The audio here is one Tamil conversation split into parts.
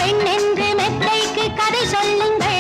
பெண் என்று மெத்தைக்கு கதை சொல்லுங்கள்.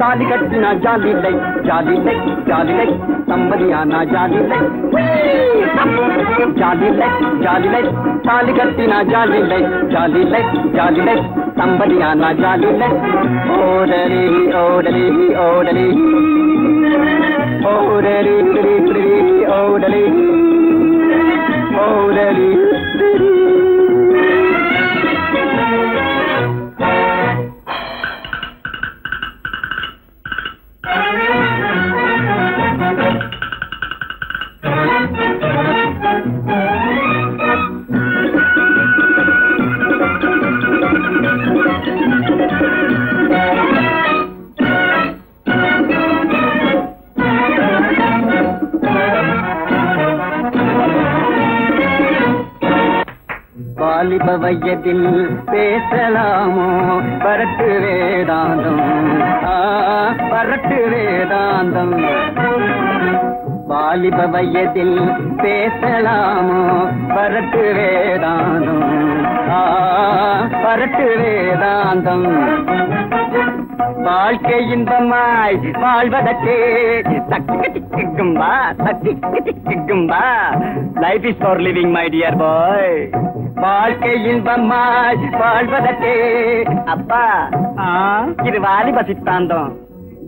ताली कटना जाली लै संबदी आना जाली लै ताली कटना जाली लै संबदी आना जाली लै ओडली ओडली ओडली ओडली ओडली ओडली வாலிப வயதில் பேசலாமோ பரட்டு வேதாந்தம் பரட்டு வேதாந்தம் வாலிப வயதில் பேசலாமோ பரட்டு வேதாந்தம் பரட்டு வேதாந்தம் வாழ்க்கை இன்பமாய் வாழ்வதற்கே தக்கு திக்கும்பா தக்கு திக்கும்பா life is for living my dear boy வாழ்க்கை இன்பமாய் வாழ்வதற்கே அப்பா இது வாலிப சித்தாந்தம்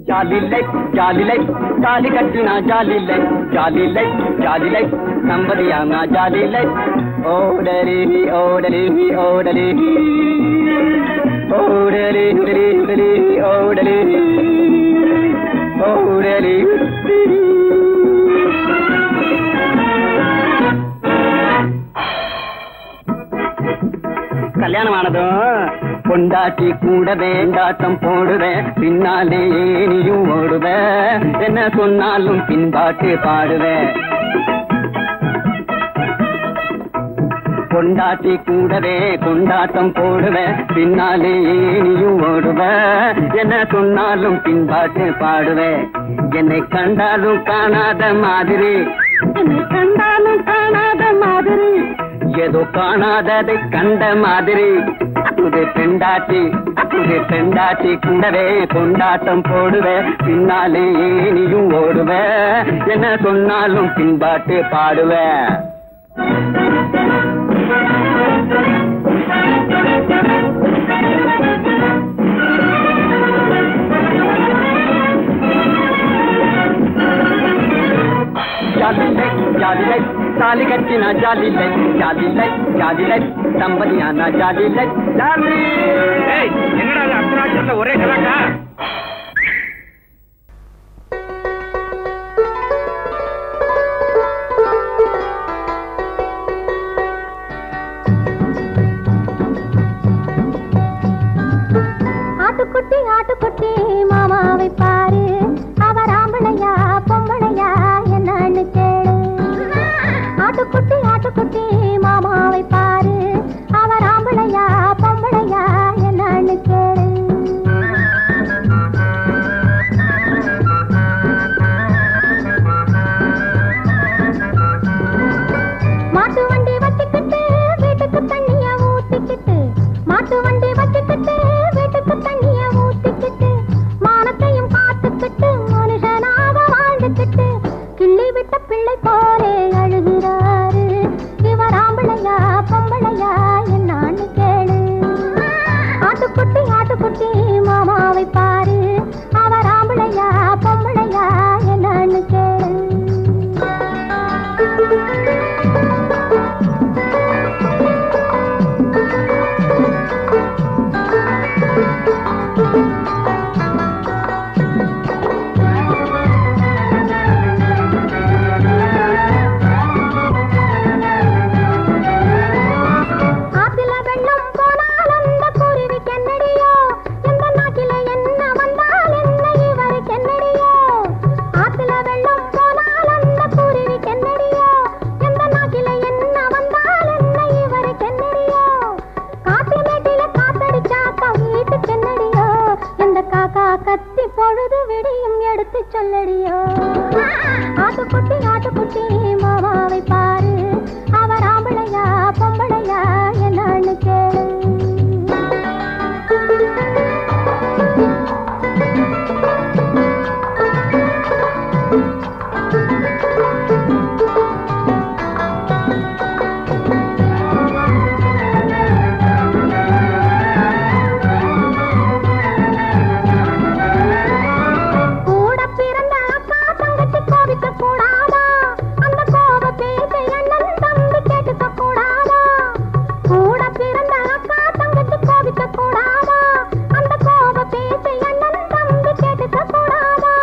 ஜாலிலை ஜாலிலை தாலி கட்டினா ஜாலிலை ஜாலிலை ஜாலிலை தம்பதியானா ஜாலிலை ஓடலி ஓடலி ஓடலி ஓடலி ஓடலி ஓடலி ஓடலி கல்யாணம் ஆனதும் பொண்டாட்டி கூட வேண்டாட்டம் போடுவேன் பின்னாலே நீயும் ஓடுவேன் என்ன சொன்னாலும் பின்பாட்டு பாடுவேன் பொண்டாட்டி கூடவே கொண்டாட்டம் போடுவேன் பின்னாலே நீயும் ஓடுவேன் என்ன சொன்னாலும் பின்பாட்டு பாடுவேன் என்னை கண்டாலும் காணாத மாதிரி என்னை கண்டாலும் காணாத மாதிரி ஏதோ காணாததை கண்ட மாதிரி புது பெண்டாட்டி கூடவே கொண்டாட்டம் போடுவேன் பின்னாலே நீயும் ஓடுவேன் என்ன சொன்னாலும் பின்பாட்டு பாடுவேன் ஜாலிலை ஜாலிலை தாலி கட்டினா ஜாலிலை ஜாலிலை ஜாலிலை தம்பதியானா ஜாலிலை ஜாலி என்னடா அர்த்தநாட்சத்துல ஒரே கலாட்டா ஆட்டுக்குட்டி ஆட்டுக்குட்டி மாமாவை பாரு அவர் ஆம்பளையா பொம்பளையா என்னன்னு கேளு ஆட்டுக்குட்டி ஆட்டுக்குட்டி மாமாவை பாரு அவர் ஆம்பளையா பொம்பளையா என்னன்னு கேளு மாட்டு வண்டி வச்சுக்கிட்டு வீட்டுக்கு தண்ணிய ஊத்திக்கிட்டு மாட்டு வண்டி வச்சுக்கிட்டு வீட்டுக்கு தண்ணிய ஊத்திக்கிட்டு மானத்தையும் காத்துக்கிட்டு மனுஷனாக வாழ்ந்துக்கிட்டு கிள்ளி விட்ட பிள்ளை போலே அழுகிறாரு இவர் ஆம்பளையா பொம்பளையா என்னான்னு கேளு ஆட்டுக்குட்டி ஆட்டுக்குட்டி மாமாவை பாரு அவர் ஆம்பளையா பொம்பளையா என்னான்னு கேளு ஆத்தில வெள்ளம் போனால் அந்த குருவிக்கு என்னடியோ எந்த நாட்டில என்ன வந்தால் என்ன இவருக்கு என்னடியோ ஆத்தில வெள்ளம் போனால் அந்த குருவிக்கு என்னடியோ எந்த நாட்டில என்ன வந்தால் என்ன இவருக்கு என்னடியோ காட்டு மேட்டில காத்தடிச்சாக்கா வீட்டுக்கு என்னடியோ எந்த காக்கா கத்தி பொழுது விடியும் எடுத்து சொல்லடியோ ஆட்டுக்குட்டி ஆட்டுக்குட்டி மாமாவை பாரு அவர் ஆம்பளையா பொம்பளையா என்னன்னு கேளு கூட பிறந்த அக்கா தங்கச்சி கோபிக்க கூடாதா அந்த கோப பேச்சை அண்ணன் தம்பி கேட்டுக்க கூடாதா கூட பிறந்த அக்கா தங்கச்சி கோபிக்க கூடாதா அந்த கோப பேச்சை அண்ணன் தம்பி கேட்டுக்க கூடாதா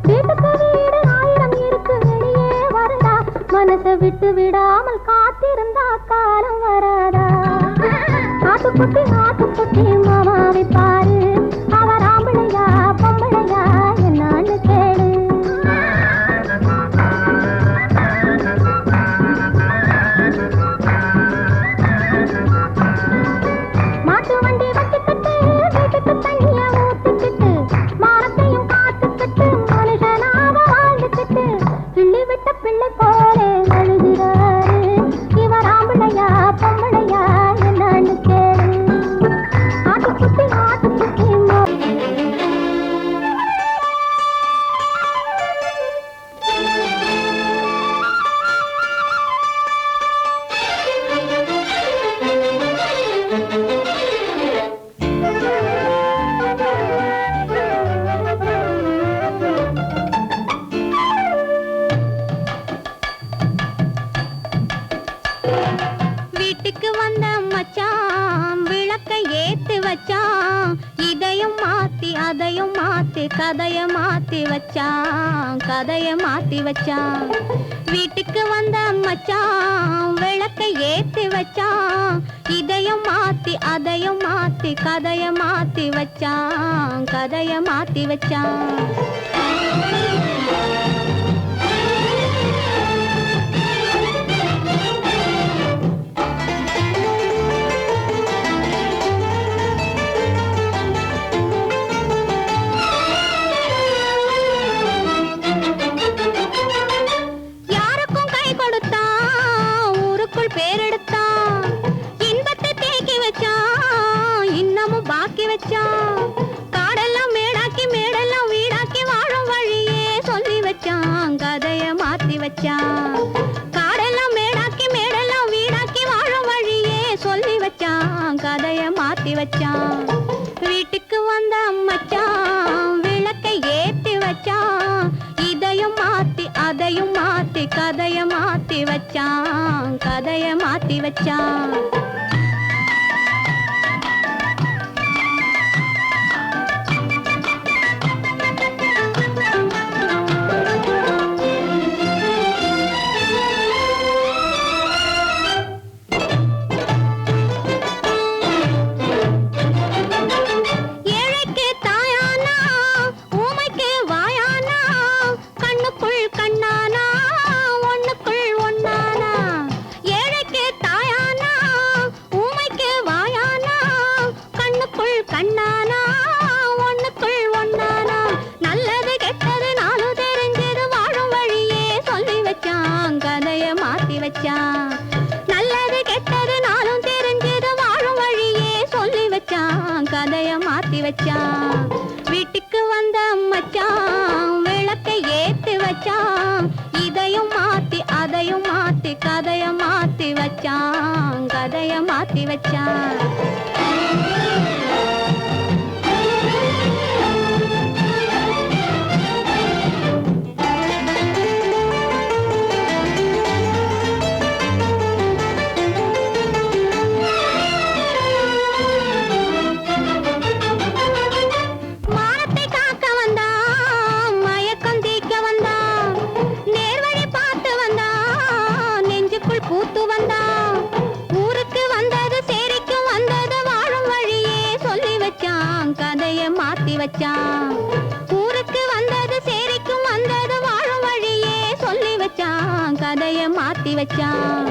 வீட்டுக்கு வீடு 1000 இருக்கு வெளியே வருதா மனசை விட்டு விடாமல் காத்திருந்தா காலம் வராதா ஆட்டுக்குட்டி ஆட்டுக்குட்டி மாமாவை பாரு அவர் ஆம்பளையா பொம்பளையா என்னான்னு கேளு மாட்டு வண்டி வச்சுக்கிட்டு வீட்டுக்கு தண்ணிய ஊத்திக்கிட்டு மானத்தையும் காத்துக்கிட்டு மனுஷனாக வாழ்ந்துக்கிட்டு கிள்ளி மாத்தி கதைய மாத்தி வச்சான், கதைய மாத்தி வச்சான். வீட்டுக்கு வந்த மச்சான் விளக்கை ஏத்தி வச்சான். இதையும் மாத்தி அதையும் மாத்தி கதைய மாத்தி வச்சான், கதைய மாத்தி வச்சான். காடெல்லாம் மேடாக்கி மேடெல்லாம் வீடாக்கி வாழும் வழியே சொல்லி வச்சான், கதைய மாத்தி வச்சான். காடெல்லாம் மேடாக்கி மேடெல்லாம் வீடாக்கி வாழும் வழியே சொல்லி வச்சான், கதைய மாத்தி வச்சான். வீட்டுக்கு வந்த மச்சான் விளக்கை ஏத்தி வச்சான். இதையும் மாத்தி அதையும் மாத்தி கதைய மாத்தி வச்சான், கதைய மாத்தி வச்சான். நல்லது கெட்டது நாளும் தெரிஞ்சது வாழும் வழியே சொல்லி வச்சான், கதைய மாத்தி வச்சான். வீட்டுக்கு வந்த மச்சான் விளக்கை ஏத்தி வச்சான். இதையும் மாத்தி அதையும் மாத்தி கதைய மாத்தி வச்சான், கதைய மாத்தி வச்சான். ஊருக்கு வந்தது சேரிக்கும் வந்தது வாழும் வழியே சொல்லி வச்சான், கதைய மாத்தி வச்சான்.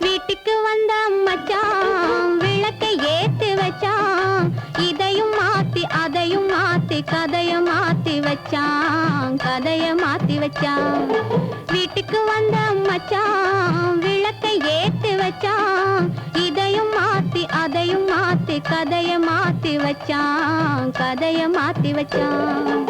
வீட்டுக்கு வந்த மச்சான் விளக்கை ஏத்தி வச்சான். இதையும் மாத்தி அதையும் மாத்தி கதைய மாத்தி வச்சான், கதைய மாத்தி வச்சான். வீட்டுக்கு வந்த மச்சான் விளக்கை ஏத்தி வச்சான். இதையும் மாத்தி அதையும் மாத்தி கதைய மாத்தி வச்சான், கதைய மாத்தி வச்சான்.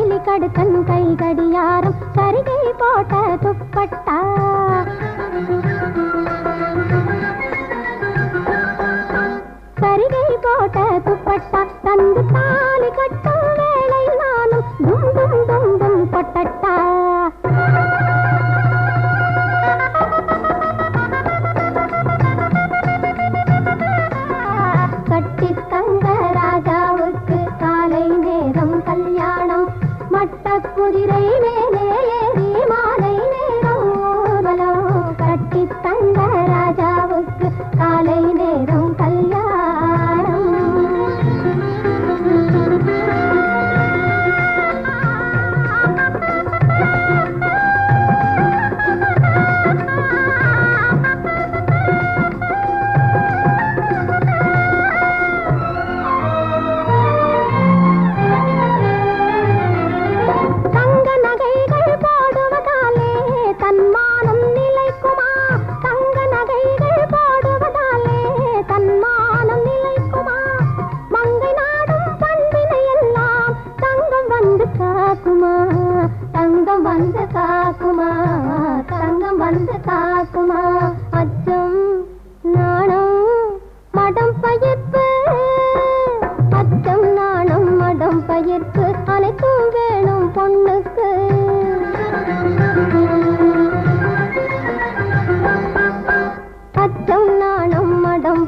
விழி கடுக்கன் கை கடியாரம் சரிகை போட்ட துப்பட்டா சரிகை போட்ட துப்பட்டா தந்து தாலி கட்டும் வேளை நானும் டும் டும் டும் டும் பொட்டட்டா கட்டி தங்க ராஜாவுக்கு காலை நேரம் கல்யாணம் மட்ட குதிரை மேலே ஏறி மாலை நேரம் ஊர்வலம் கட்டி தங்க ராஜாவுக்கு காலை நேரம் கல்யாணம்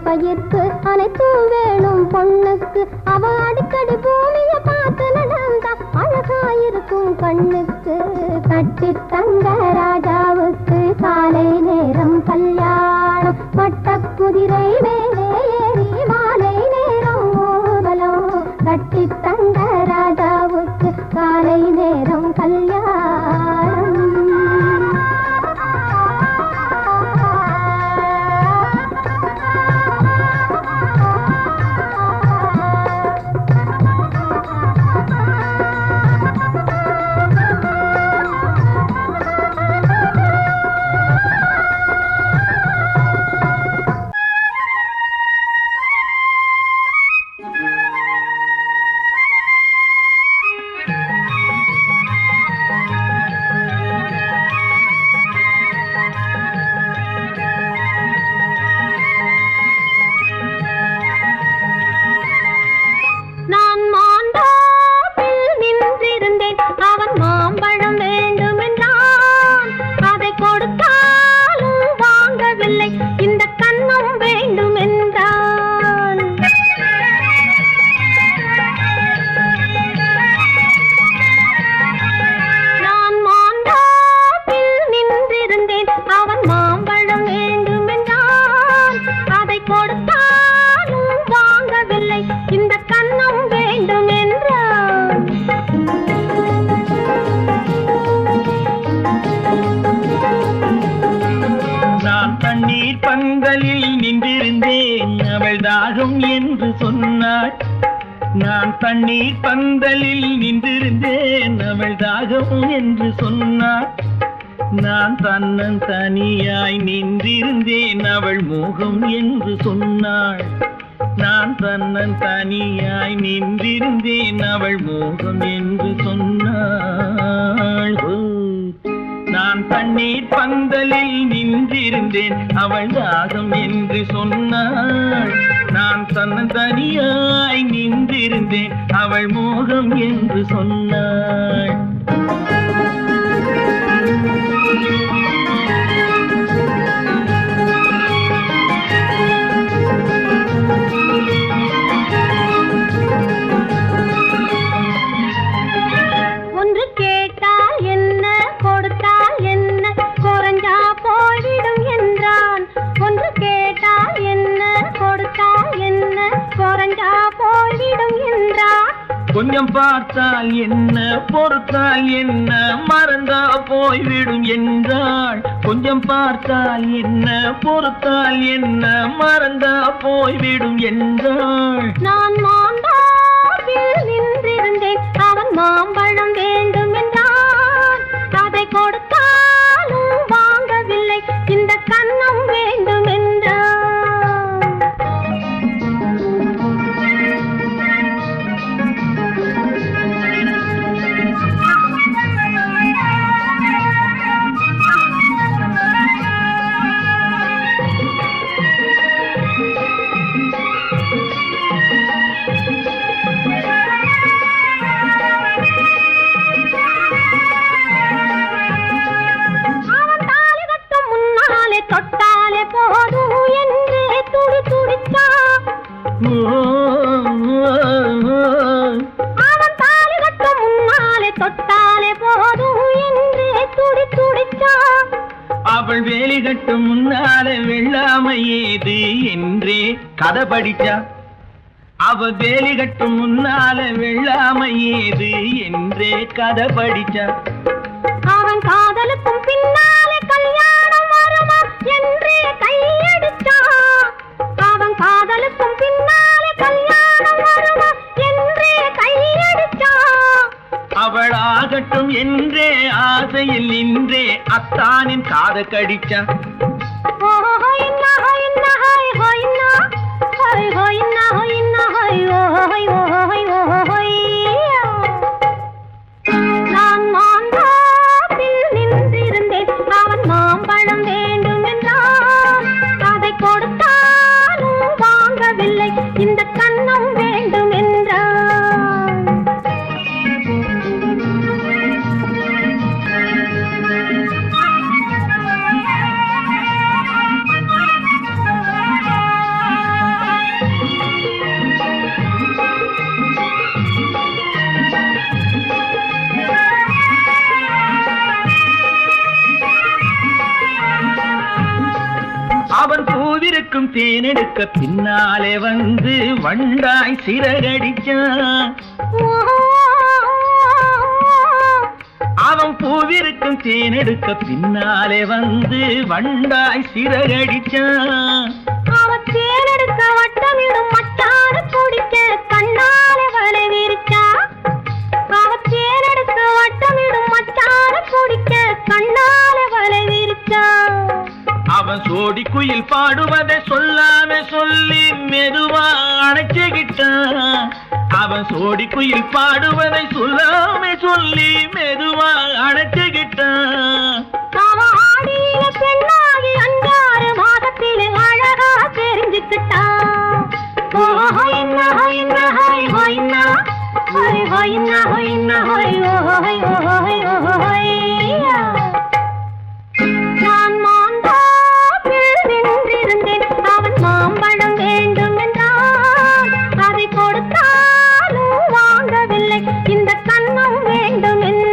பயிர்க்கு அனைத்தும் வேணும் பொண்ணுக்கு அவ அடிக்கடி பூமிய பார்த்து நடந்தா அழகாயிருக்கும் கண்ணுக்கு கட்டி தங்க ராஜாவுக்கு காலை நேரம் கல்யாணம் மட்ட குதிரை மேலே ஏறி மாலை நேரம் ஊர்வலம் கட்டி தங்க ராஜாவுக்கு காலை நேரம் கல்யாணம் நான் தண்ணீர் பந்தலில் நின்றிருந்தேன் அவள் தாகம் என்று சொன்னாள் நான் தன்னன் தனியாய் நின்றிருந்தேன் அவள் மோகம் என்று சொன்னாள் நான் தன்னன் தனியாய் நின்றிருந்தேன் அவள் மோகம் என்று சொன்னாள் நான் தண்ணீர் பந்தலில் நின்றிருந்தேன் அவள் தாகம் என்று சொன்னாள் நான் தன்னன் தனியாய் நின்றிருந்தேன் அவள் மோகம் என்று சொன்னாள் ஒன்று கேட்டால் என்ன கொடுத்தால் என்ன குறைஞ்சா போய்விடும் என்றான் ஒன்று கேட்டால் என்ன கொடுத்தால் என்ன குறைஞ்சா போய்விடும் என்றான் கொஞ்சம் பார்த்தால் என்ன பொறுத்தால் என்ன மறந்தா போய்விடும் என்றாள் கொஞ்சம் பார்த்தால் என்ன பொறுத்தால் என்ன மறந்தா போய்விடும் என்றாள் நான் மாந்தாவில் நின்றிருந்தேன் அவன் மாம்பழம் வேண்டும் என்றான் அதை கொடுத்தாலும் வாங்கவில்லை இந்த கன்னம் வேண்டும் என்றான் தொட்டாலே போதும் என்று துடி துடிச்சா. அவள் வேலி கட்டும் முன்னால வெள்ளாமை ஏது என்றே கதை படிச்சா. அவ வேலி கட்டும் முன்னால வெள்ளாமை ஏது என்றே கதை படிச்சா. அவன் காதலுக்கும் பின்னாலே கல்யாணம் வருமா என்றே கையடிச்சா. அவன் காதலுக்கும் பின்னாலே கல்யாணம் வருமா என்றே கையடிச்சா. அவள் ஆகட்டும் என்றே ஆசையில் நின்றே அத்தானின் காத கடிச்சா. நான் மாந்தாப்பில் நின்றிருந்தேன். அவன் மாம்பழம் வேண்டும் என்றான். அதை கொடுத்தாலும் வாங்கவில்லை. இந்த கன்னம் வேண்டும் என்றான். அவன் பூவிருக்கும் தேனெடுக்க பின்னாலே வந்து வண்டாய் சிறகடிச்சான். அவன் பூவிருக்கும் தேனெடுக்க பின்னாலே வந்து வண்டாய் சிறகடிச்சான். அவன் தேனெடுக்க வட்டமிடும் மட்டான குடிக்க கண்ணாலே வலை விரிச்சா. அவன் தேனெடுக்க வட்டமிடும் மட்டான குடிக்க கண்ணாலே வலை விரிச்சா. அவன் சோடி குயில் பாடுவதை சொல்லாம சொல்லி மெதுவா அணைச்சுக்கிட்டான். அவன் சோடி குயில் பாடுவதை சொல்லாம சொல்லி மெதுவா அணைச்சுக்கிட்டான். அவன் ஆடிய பெண்ணாகி 5-6 மாதத்திலே அழகா தெரிஞ்சுக்கிட்டான். நான் மாந்தாப்பில் நின்றிருந்தேன். அவன் மாம்பழம் வேண்டும் என்றான். அதை கொடுத்தாலும் வாங்கவில்லை. இந்த கன்னம் வேண்டும் என்றான்.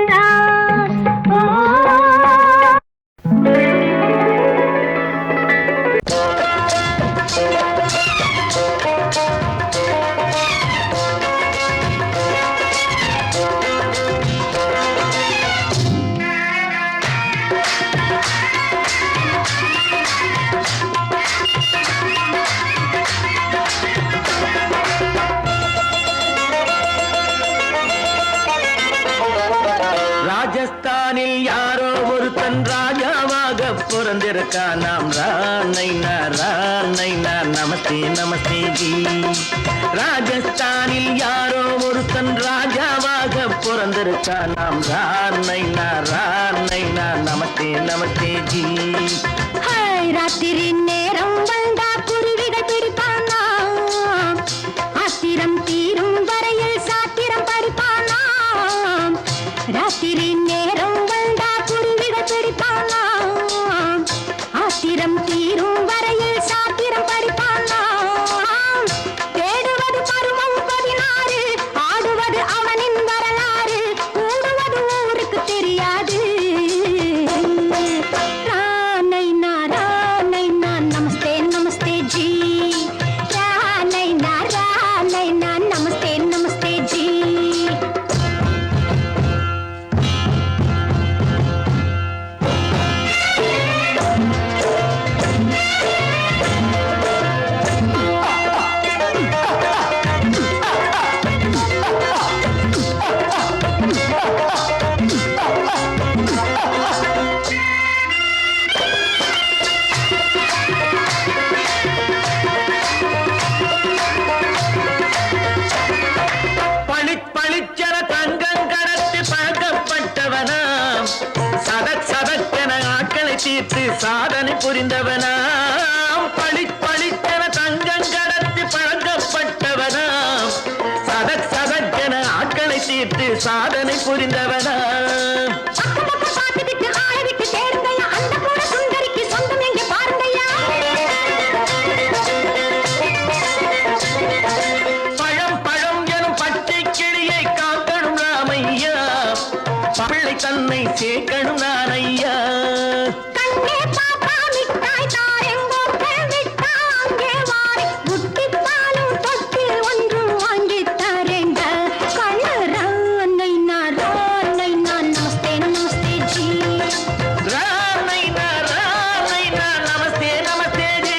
ராஜஸ்தானில் யாரோ ஒருத்தன் ராஜாவாக பிறந்திருக்கான். நாம் ராணைனா ராணைனா நமஸ்தே நமஸ்தே ஜி. ராஜஸ்தானில் யாரோ ஒருத்தன் ராஜாவாக பிறந்திருக்கான். நாம் ராணைனா ராணைனா நமஸ்தே நமஸ்தே ஜி. ராத்திரி நேரம் வந்தா குருவிகள் பிடிப்பானா. ஆத்திரம் தீரும் வரையில் சாத்திரம் படிப்பானா. ராத்திரி நேரம் வந்தா குருவிகள் பிடிப்பானா. ஆத்திரம் தீரும் வரையில் சாத்திரம் படிப்பானா. தேடுவது பருவம் 16. ஆடுவது அவனின் வரலாறு. கூடுவது ஊருக்கு தெரியாது. ராணைனா ராணைனா நமஸ்தே நமஸ்தே ஜி. ராணைனா ராணைனா நமஸ்தே நமஸ்தே ஜி. பளிச்சென தங்கம் கடத்தி பழக்கப்பட்டவனாம். சதக்கென ஆட்களை தீர்த்து சாதனை புரிந்தவனாம். பளிச்சென தங்கம் கடத்தி பழக்கப்பட்டவனாம். சதக்கென ஆட்களை தீர்த்து சாதனை புரிந்தவனாம். பழம் எனும் பச்சை கிளியை காக்கணும் ராமையா. தன்னை சேர்க்கணும் நான் ஐயா. கண்ணே பாப்பா மிட்டாய் தாரெங்கோ விட்டா அங்கே வாரி புட்டி பாலும் தொட்டு ஒன்று வாங்கி தரேங்க. கண்ணு ரானை நான் நமஸ்தே நமஸ்தே ஜி. ரானை நான் நமஸ்தே நமஸ்தே ஜி.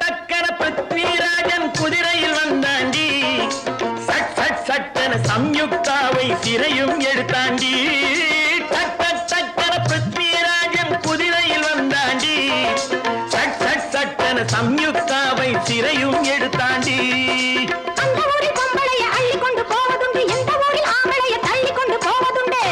டக்கன பிருத்விராஜன் குதிரையில் வந்தாண்டி. சட் சட் சட்டன சம்யுக்தாவை சிறையும் எடுத்தாண்டி. டக்கன பிருத்விராஜன் குதிரையில் வந்தாண்டி. சட் சட் சட்டன சம்யுக்தாவை சிறையும் எடுத்தாண்டி. அந்த ஊரில் பொம்பளைய அள்ளி கொண்டு போவதுண்டு, எந்த ஊரில் ஆம்பளைய தள்ளி கொண்டு போவதுண்டு.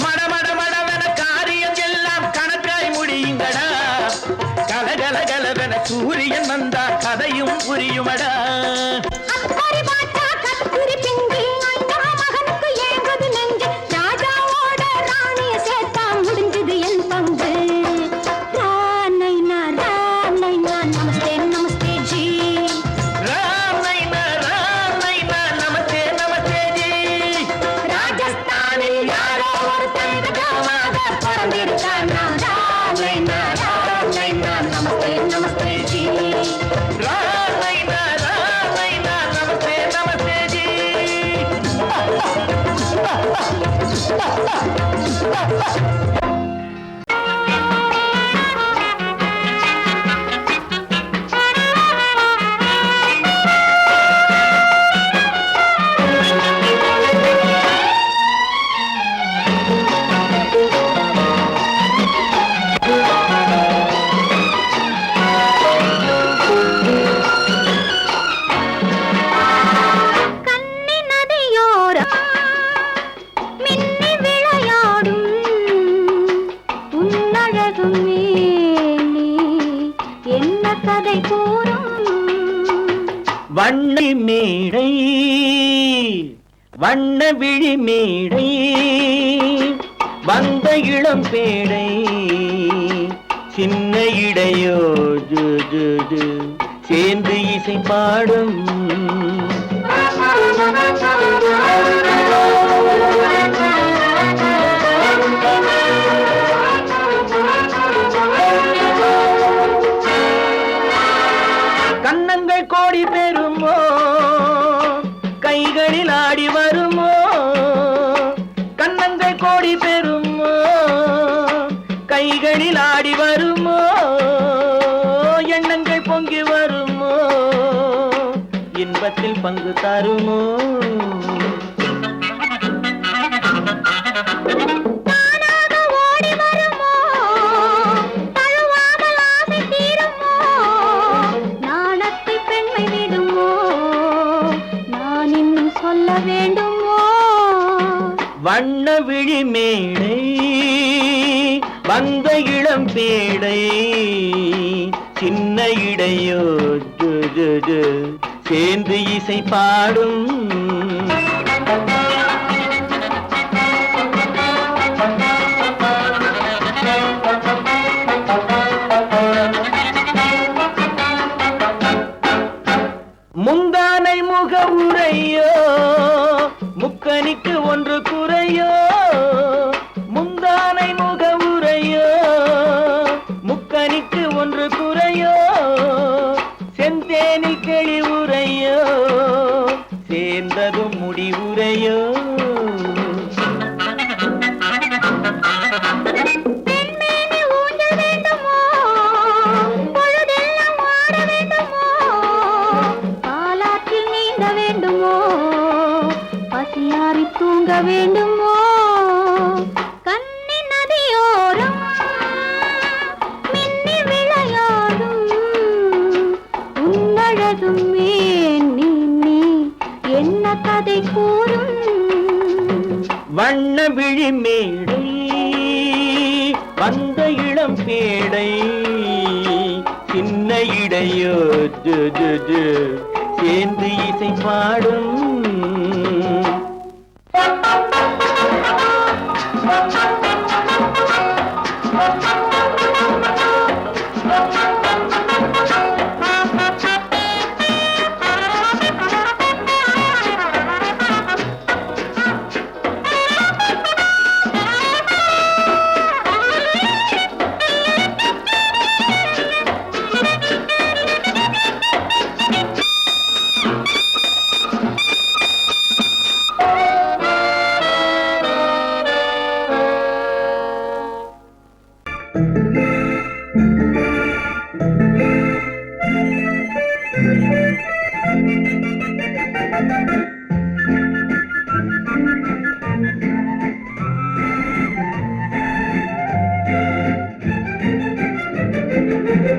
மடமடமடவென காரியம் எல்லாம் கணக்காய் முடியுங்கடா. கலகலகலவென சூரியன் வந்தா கதையும் புரியுமடா. அக்கறை பாட்டா கத்திரி பிஞ்சு, அண்ணா மகனுக்கு ஏங்குது நெஞ்சு. ராஜாவோட ராணிய சேர்த்தா முடிஞ்சது என் பங்கு. ரானை நான் நமஸ்தே நமஸ்தே ஜி. ராமை நான் நமஸ்தே நமஸ்தே ஜி. ராஜஸ்தானில் யாரோ ஒருத்தன் ராஜாவாக பிறந்திருக்கானா. ரானை நான் நமஸ்தே நமஸ்தே ஜி. ராமை நான் நமஸ்தே நமஸ்தே ஜி. கன்னி நதியோரம் மின்னி விளையாடும் உன்னழகும் மேனி என்ன கதை கூறும். வண்ண மேடை வண்ண விழி மேடை வந்த இளம் பேடை சின்ன இடையோ ஜு ஜு ஜு சேர்ந்து இசை பாடும். கன்னங்கள் கோடி பெறுமோ கைகளில் ஆடி வருமோ. கன்னங்கள் கோடி பெறுமோ கைகளில் ஆடி வருமோ. எண்ணங்கள் பொங்கி வருமோ இன்பத்தில் பங்கு தருமோ. தானாக ஓடி வருமோ தழுவாமல் ஆசை தீருமோ. நாணத்தை பெண்மை விடுமோ நான் இன்னும் சொல்ல வேண்டுமோ. வண்ண விழி மேடை வந்த இளம் பேடை சின்ன இடையோ ஜு ஜு ஜு சேர்ந்து இசை பாடும். முந்தானை முக உரையோ முக்கனிக்கு ஒன்று குறையோ. முந்தானை முக உரையோ முக்கனிக்கு ஒன்று குறையோ. செந்தேனில் கிளி உரையோ சேர்ந்ததும் முடிவுரையோ. பெண்மேனி ஊஞ்சல் வேண்டுமோ பொழுதெல்லாம் ஆட வேண்டுமோ. காலாற்றில் நீந்த வேண்டுமோ பசியாறி தூங்க வேண்டுமோ. கன்னி நதியோரம் மின்னி விளையாடும் உன்னழகும் மேனி என்ன கதை கூறும் வண்ண விழி மேடை வந்த இளம் பேடை சின்ன இடையோ சேர்ந்து இசை பாடும்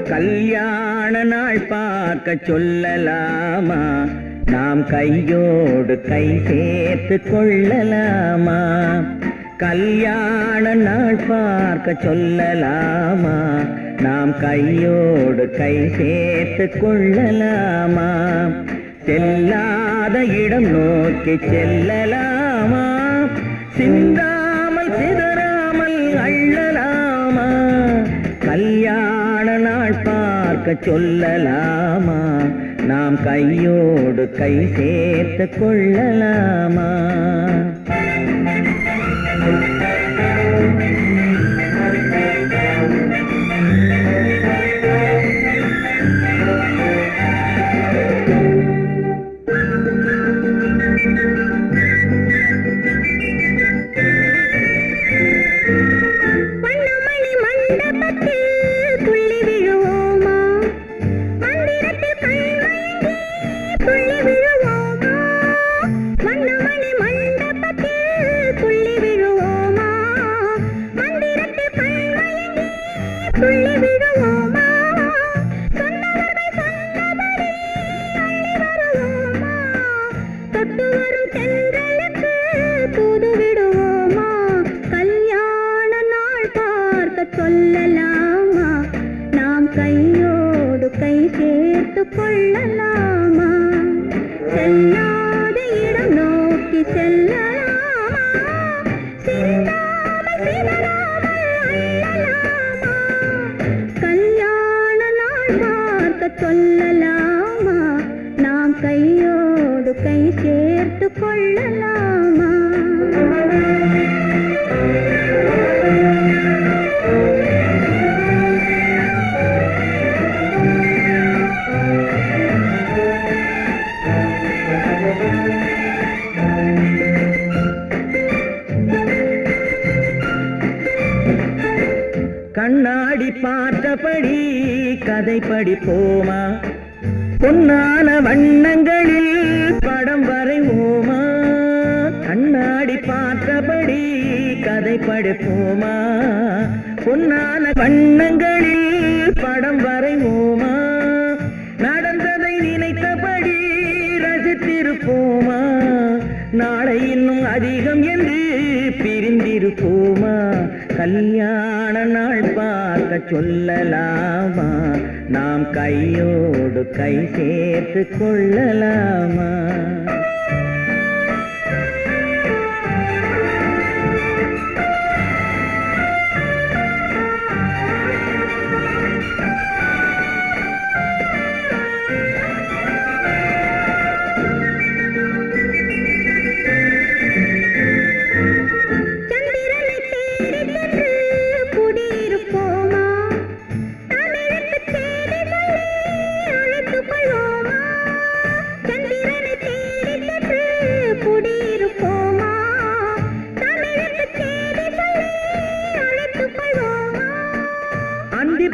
கல்யாண நாள் பார்க்க சொல்லலாமா நாம் கையோடு கை சேர்த்து கொள்ளலாமா கல்யாண நாள் பார்க்க சொல்லலாமா நாம் கையோடு கை சேர்த்து கொள்ளலாமா செல்லாத இடம் நோக்கி செல்லலாமா சிந்தாமல் சிதறாமல் அள்ளலாமா கல்யாண நாள் பார்க்க சொல்லலாமா நாம் கையோடு கை சேர்த்து கொள்ளலாமா சொல்லலாமா நாம் கையோடு கை சேர்த்து கொள்ளலாமா செல்லாத இடம் நோக்கி செல்லலாமா சிந்தாமல் சிதறாமல் அள்ளலாமா கல்யாண நாள் பார்க்க சொல்லலாமா நாம் கையோடு கை சேர்த்து கொள்ளலாமா கண்ணாடி பார்த்தபடி கதை படிப்போமா பொன்னான வண்ணங்களில் படம் வரைவோமா கண்ணாடி பார்த்தபடி கதை படிப்போமா பொன்னான வண்ணங்களில் படம் வரைவோமா நடந்ததை நினைத்தபடி ரசித்திருப்போமா நாளை இன்னும் அதிகம் என்று பிரிந்திருப்போமா கல்யாண நாள் பார்க்க சொல்லலாமா நாம் கையோடு கை சேர்த்து கொள்ளலாமா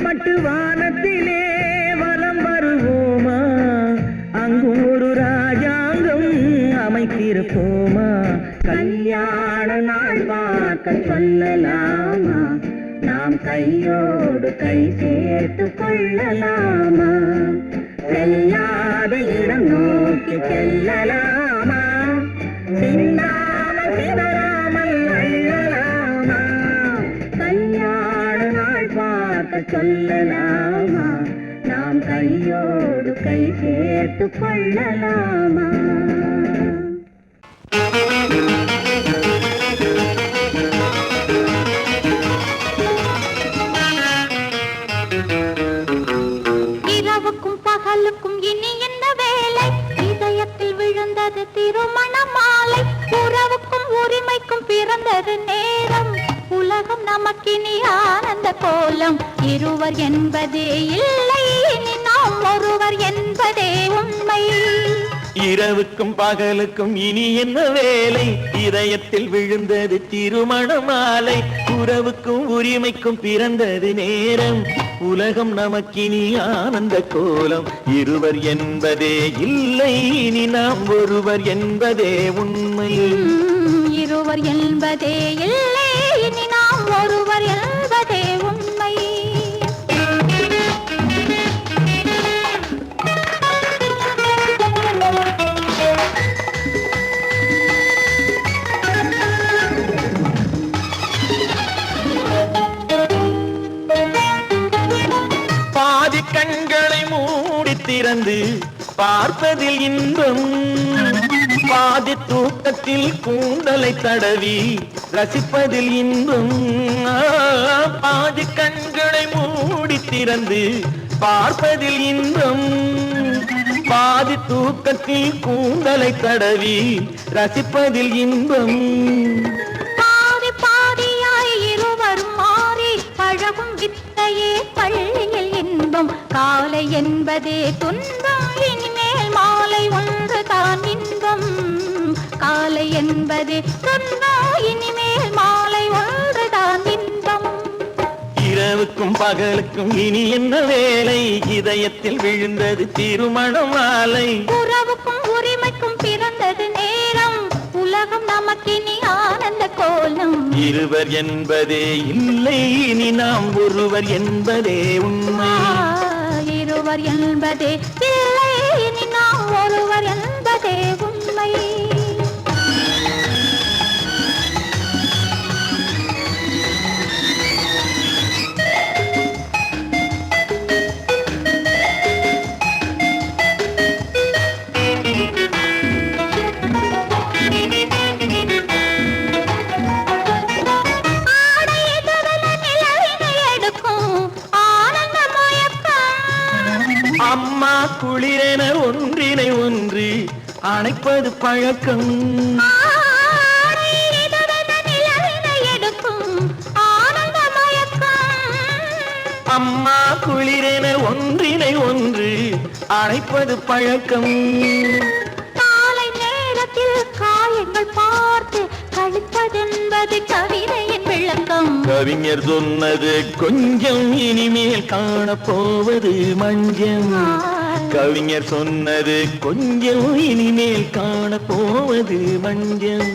பட்டு வானத்திலே வலம் வருவோமா அங்கும் ஒரு ராஜாங்கம் அமைத்திருப்போமா கல்யாண நாள் பார்க்க சொல்லலாமா நாம் கையோடு கை சேர்த்து கொள்ளலாமா செல்லாத இடம் நோக்கி செல்லலாமா கொள்ளலாமா? இரவுக்கும் பகலுக்கும் இனி என்ன வேலை? இதயத்தில் விழுந்தது திருமண மாலை. உறவுக்கும் உரிமைக்கும் பிறந்தது நேரம். உலகம் நமக்கினி ஆனந்த கோலம். இருவர் என்பதே இல்லை, இனி நாம் ஒருவர் என்பதே உண்மை. இரவுக்கும் பகலுக்கும் இனி என்ன வேலை? இதயத்தில் விழுந்தது திருமண மாலை. உறவுக்கும் உரிமைக்கும் பிறந்தது நேரம். உலகம் நமக்கினி ஆனந்த கோலம். இருவர் என்பதே இல்லை, இனி நாம் ஒருவர் என்பதே உண்மை. இருவர் என்பதே இல்லை, இனி நாம் ஒருவர் என்பதே உண்மை. பாதி கண்களை மூடி திறந்து பார்ப்பதில் இன்பம். பாதி தூக்கத்தில் கூந்தலை தடவி ரசிப்பதில் இன்பம். பாதி கண்களை மூடி திறந்து பார்ப்பதில் இன்பம். பாதி தூக்கத்தில் கூந்தலை தடவி ரசிப்பதில் இன்பம். பாதி பாதியாய் இருவர் மாறி பழகும் வித்தையே பள்ளியில் இன்பம். காலை என்பதே துன்பம், இனிமேல் மாலை ஒன்று தான் இன்பம். காலை என்பதே துன்பம், இனிமேல் மாலை ஒன்று தான் இன்பம். இரவுக்கும் பகலுக்கும் இனி என்ன வேலை? இதயத்தில் விழுந்தது திருமண மாலை. உறவுக்கும் உரிமைக்கும் பிறந்தது நேரம். உலகம் நமக்கினி ஆனந்த கோலம். இருவர் என்பதே இல்லை, இனி நாம் ஒருவர் என்பதே உண்மை. இருவர் என்பதே இல்லை, இனி நாம் ஒருவர் என்பதே உண்மை. அம்மா குளிரென ஒன்றினை ஒன்று அணைப்பது பழக்கம். அம்மா குளிரென ஒன்றினை ஒன்று அணைப்பது பழக்கம். காலை நேரத்தில் காயங்கள் பார்த்து கழிப்பதென்பது கவிதையின் விளக்கம். கவிஞர் சொன்னது கொஞ்சம், இனிமேல் காணப்போவது மஞ்சம். கவிஞர் சொன்னது கொஞ்சம், இனிமேல் காணப்போவது மஞ்சம்.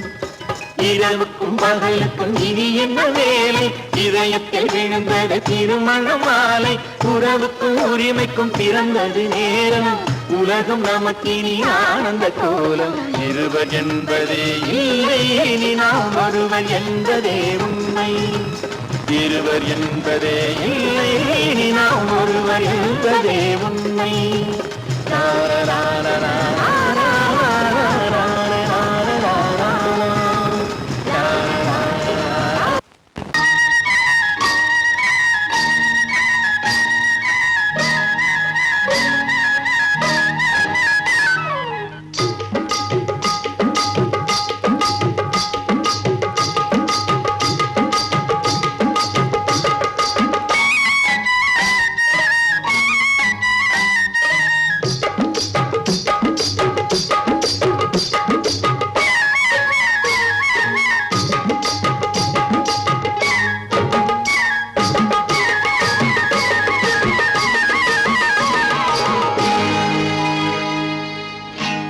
இரவுக்கும் பகலுக்கும் இனி என்ன வேலை? இதயத்தில் விழுந்தது திருமண மாலை. உறவுக்கும் உரிமைக்கும் பிறந்தது நேரம். உலகம் நமக்கினி ஆனந்த கோலம். இருவர் என்பதே இல்லை, இனி நாம் ஒருவர் என்பதே உண்மை. இருவர் என்பதே இல்லை, இனி நாம் ஒருவர் என்பதே உண்மை.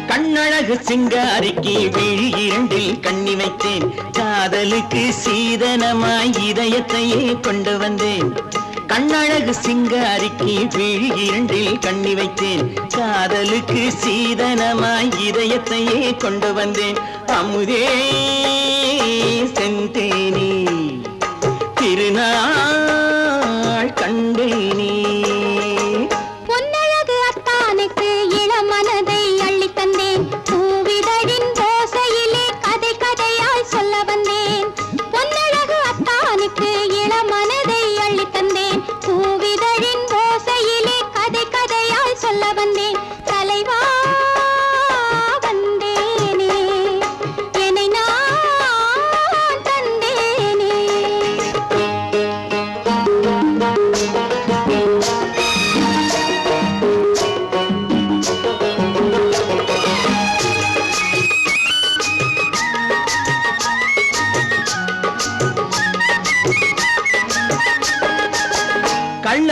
கண்ணழகு சிங்காரிக்கு விழி இரண்டில் கண்ணி வைத்தேன். காதலுக்கு சீதனமாய் இதயத்தையே கொண்டு வந்தேன். கண்ணழகு சிங்காரிக்கு விழி இரண்டில் கண்ணி வைத்தேன். காதலுக்கு சீதனமாய் இதயத்தையே கொண்டு வந்தேன். அமுதே செந்தேனே திருநாள் கண்டேனே. பொன்னழகு அத்தானுக்கு இளமனதை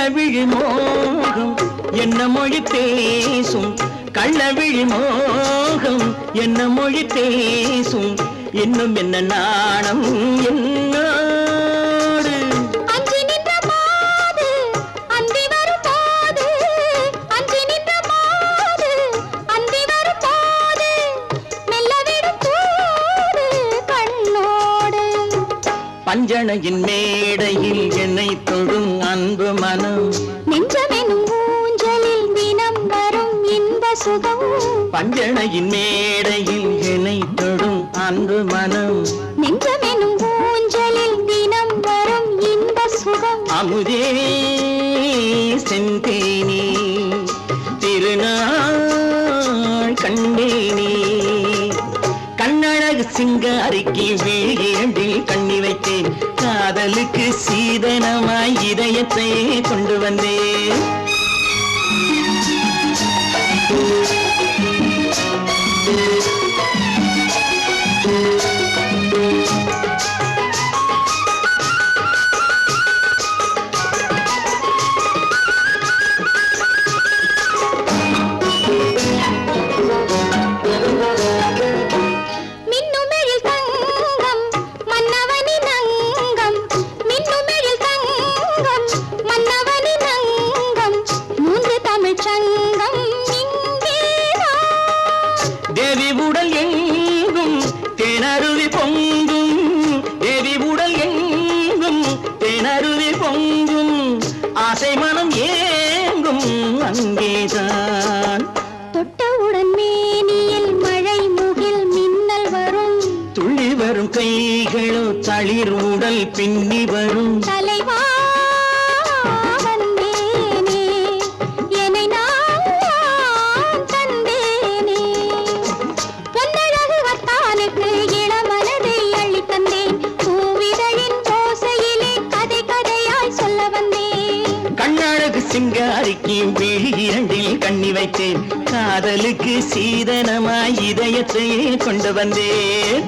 கள்ளவிழி மோகம் என்ன மொழி பேசும் கள்ளவிழி மோகம் என்ன மொழி பேசும் இன்னும் என்ன நாணம் என்னோடு அஞ்சி நின்ற மாது அந்தி வரும் போது அஞ்சி நின்ற மாது அந்தி வரும் போது மெல்ல விடும் போது கண்ணோடு பஞ்சணையின் மேடையில் என்னை தொடும் அன்பு மனம் நெஞ்சமெனும் ஊஞ்சலில் தினம் வரும் இன்ப சுகம் பஞ்சணையின் மேடையில் என்னை தொடும் அன்பு மனம் நெஞ்சமெனும் ஊஞ்சலில் தினம் வரும் இன்ப சுகம் அமுதே செந்தேனே திருநாள் கண்டேனே கண்ணழகு சிங்காரிக்கு வீழில் கண்ணி வைத்தேன் காதலுக்கு சீதனமாய் இதயத்தை கொண்டு வந்தேன் மின்னுமெழில் தங்கம் மன்னவனின் அங்கம் மின்னுமெழில் தங்கம் மன்னவனின் அங்கம் மூன்று தமிழ்ச் சங்கம் இங்கேதான் தேவி உடல் எங்கும் தேனருவி பொங்கும் தேவி உடல் எங்கும் தேனருவி பொங்கும் ஆசை மனம் ஏங்கும் அங்கேதான் தொட்டவுடன் மேனியில் மழை முகில் மின்னல் வரும் துள்ளி வரும் கைகளோ தளிர் உடல் பின்னி வரும் தலைவா வந்தேனே என்னை நான் தந்தேனே பொன்னழகு வத்தானுக்கு இளமனதை அள்ளித் தந்தேன் பூவிதழின் ஓசையிலே கதை கதையாய் சொல்ல வந்தேன் கண்ணழகு சிங்காரிக்கு விழி இரண்டில் கண்ணி வைத்தேன் காதலுக்கு சீதனமாய் இதயத்தை கொண்டு வந்தேன்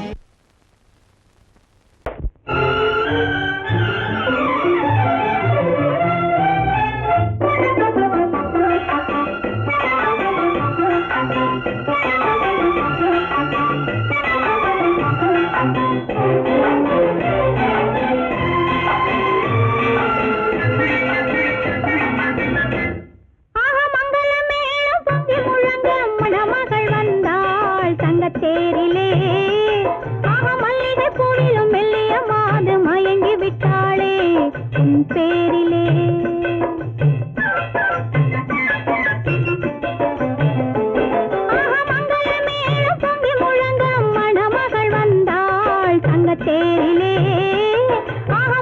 மணமகள் வந்தாள் தங்கத்தேரிலே மல்லிகை பூவிலும் மெல்லிய மாது மயங்கி விட்டாளே உன் பேரிலே மங்களமேளம் பொங்கி முழங்க மணமகள் வந்தாள் தங்கத்தேரிலே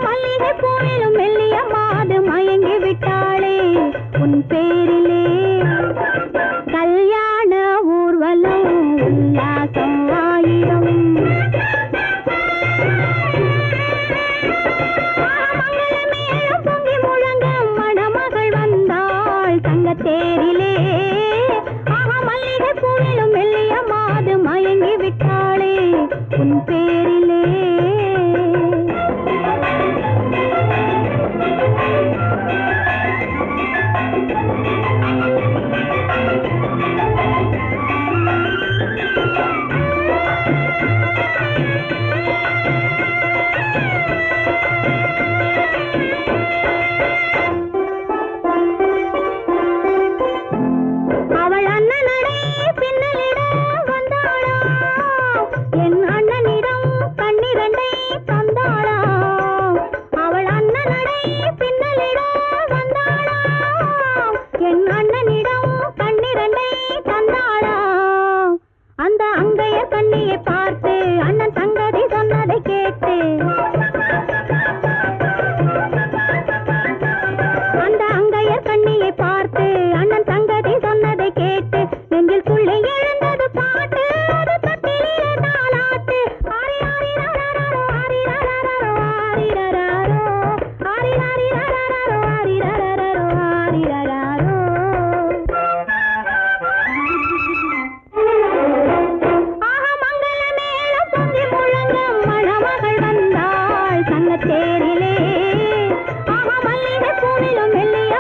மல்லிகை பூவிலும் மெல்லிய மாது மயங்கி விட்டாளே உன் பேரிலே கல்யாண ஊர்வலம் உல்லாசம் ஆயிரம் மங்களமேளம் பொங்கி முழங்க மணமகள் வந்தாள் தங்கத்தேரிலே மல்லிகை பூவிலும் மெல்லிய மாது மயங்கி விட்டாளே உன் பேரிலே அவள் அண்ணனடே பின்னலிட வந்தாளா என் அண்ணனிடம் கண்ணிரண்டை தந்தாளா அவள் அண்ணனடே பின்னலிட வந்தாளா என் அண்ணனிடம் கண்ணிரண்டை தந்தாளா அந்த அங்கைய கண்ணியை பார்த்து அண்ணன் சங்கதி சொன்னதை கேட்டு அந்த அங்கையர் கண்ணியை பார்த்து அண்ணன் சங்கதி சொன்னதை கேட்டு நெஞ்சில் துள்ளி எழுந்தது பாட்டு அது தட்டிலே தாலாட்டு ஆரி ஆரி ரரரரோ ஆரி ரரரரோ ஆரி ரரரோ ஆரி ஆரி ரரரரோ ஆரி ரரரரோ ஆரி ரரரோ மங்களமேளம் பொங்கி முழங்க மணமகள் வந்தாள் தங்கத்தேரிலே மல்லிகை பூவிலும் மெல்லிய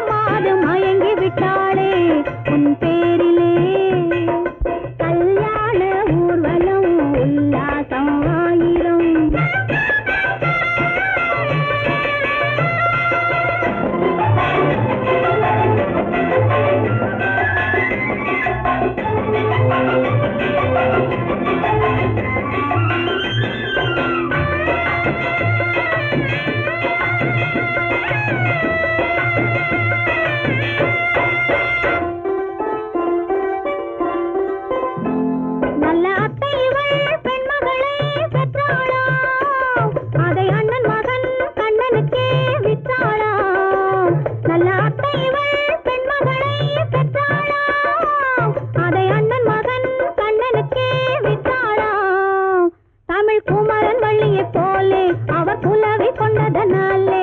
போலே அவர் புலவி கொண்டதனாலே